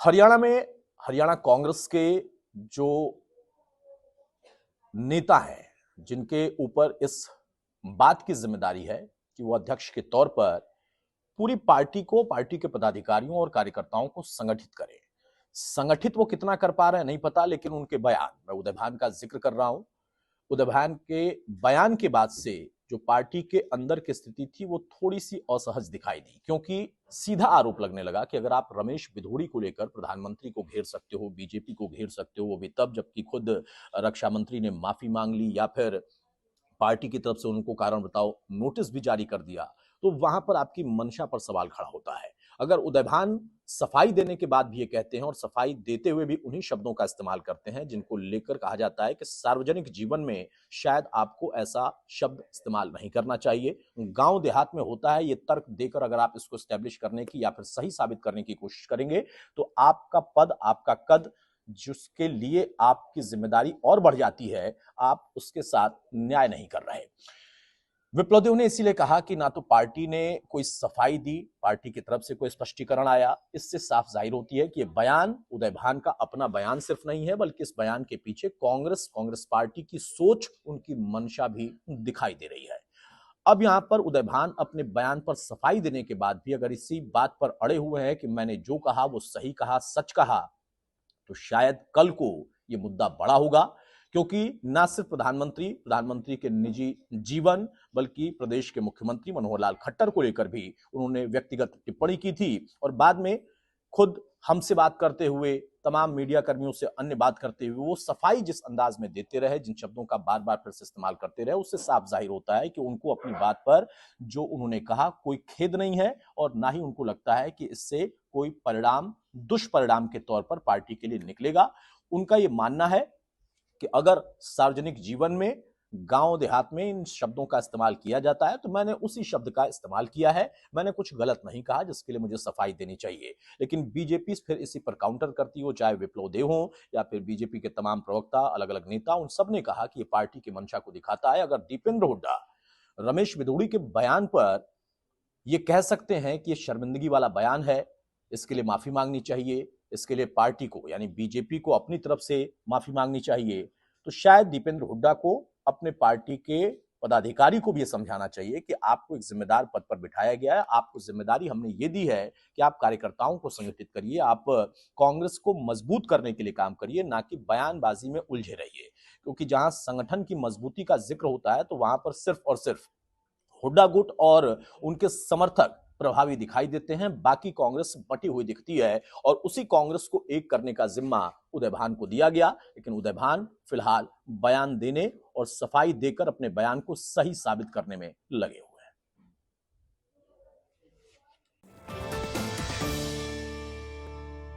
हरियाणा में हरियाणा कांग्रेस के जो नेता हैं, जिनके ऊपर इस बात की जिम्मेदारी है कि वो अध्यक्ष के तौर पर पूरी पार्टी को, पार्टी के पदाधिकारियों और कार्यकर्ताओं को संगठित करें। संगठित वो कितना कर पा रहे हैं नहीं पता, लेकिन उनके बयान, मैं उदय भान का जिक्र कर रहा हूं, उदय भान के बयान के बाद से जो पार्टी के अंदर की स्थिति थी वो थोड़ी सी असहज दिखाई दी, क्योंकि सीधा आरोप लगने लगा कि अगर आप रमेश बिधूड़ी को लेकर प्रधानमंत्री को घेर सकते हो, बीजेपी को घेर सकते हो, वो भी तब जबकि खुद रक्षा मंत्री ने माफी मांग ली या फिर पार्टी की तरफ से उनको कारण बताओ नोटिस भी जारी कर दिया, तो वहां पर आपकी मंशा पर सवाल खड़ा होता है। अगर उदय भान सफाई देने के बाद भी ये कहते हैं और सफाई देते हुए भी उन्हीं शब्दों का इस्तेमाल करते हैं जिनको लेकर कहा जाता है कि सार्वजनिक जीवन में शायद आपको ऐसा शब्द इस्तेमाल नहीं करना चाहिए। गांव देहात में होता है, ये तर्क देकर अगर आप इसको स्टैब्लिश करने की या फिर सही साबित करने की कोशिश करेंगे तो आपका पद, आपका कद, जिसके लिए आपकी जिम्मेदारी और बढ़ जाती है, आप उसके साथ न्याय नहीं कर रहे। विप्लव देव ने इसीलिए कहा कि ना तो पार्टी ने कोई सफाई दी, पार्टी की तरफ से कोई स्पष्टीकरण आया। इससे साफ जाहिर होती है कि ये बयान उदय भान का अपना बयान सिर्फ नहीं है, बल्कि इस बयान के पीछे कांग्रेस पार्टी की सोच, उनकी मंशा भी दिखाई दे रही है। अब यहां पर उदय भान अपने बयान पर सफाई देने के बाद भी अगर इसी बात पर अड़े हुए हैं कि मैंने जो कहा वो सही कहा, सच कहा, तो शायद कल को यह मुद्दा बड़ा होगा, क्योंकि ना सिर्फ प्रधानमंत्री के निजी जीवन, बल्कि प्रदेश के मुख्यमंत्री मनोहर लाल खट्टर को लेकर भी उन्होंने व्यक्तिगत टिप्पणी की थी और बाद में खुद हमसे बात करते हुए, तमाम मीडिया कर्मियों से अन्य बात करते हुए वो सफाई जिस अंदाज में देते रहे, जिन शब्दों का बार बार फिर से इस्तेमाल करते रहे, उससे साफ जाहिर होता है कि उनको अपनी बात पर जो उन्होंने कहा कोई खेद नहीं है और ना ही उनको लगता है कि इससे कोई परिणाम दुष्परिणाम के तौर पर पार्टी के लिए निकलेगा। उनका यह मानना है कि अगर सार्वजनिक जीवन में, गांव देहात में इन शब्दों का इस्तेमाल किया जाता है तो मैंने उसी शब्द का इस्तेमाल किया है, मैंने कुछ गलत नहीं कहा जिसके लिए मुझे सफाई देनी चाहिए। लेकिन बीजेपी फिर इसी पर काउंटर करती हो, चाहे विप्लव देव हो या फिर बीजेपी के तमाम प्रवक्ता, अलग अलग नेता, उन सब ने कहा कि यह पार्टी की मंशा को दिखाता है। अगर दीपेंद्र हुड्डा रमेश बिधूड़ी के बयान पर यह कह सकते हैं कि यह शर्मिंदगी वाला बयान है, इसके लिए माफी मांगनी चाहिए, इसके लिए पार्टी को यानी बीजेपी को अपनी तरफ से माफी मांगनी चाहिए, तो शायद दीपेंद्र हुड्डा को अपने पार्टी के पदाधिकारी को भी यह समझाना चाहिए कि आपको एक जिम्मेदार पद पर बिठाया गया है, आपको जिम्मेदारी हमने ये दी है कि आप कार्यकर्ताओं को संगठित करिए, आप कांग्रेस को मजबूत करने के लिए काम करिए, ना कि बयानबाजी में उलझे रहिए। क्योंकि जहां संगठन की मजबूती का जिक्र होता है तो वहां पर सिर्फ और सिर्फ हुड्डा गुट और उनके समर्थक प्रभावी दिखाई देते हैं, बाकी कांग्रेस बटी हुई दिखती है और उसी कांग्रेस को एक करने का जिम्मा उदय भान को दिया गया। लेकिन उदय भान फिलहाल बयान देने और सफाई देकर अपने बयान को सही साबित करने में लगे हुए।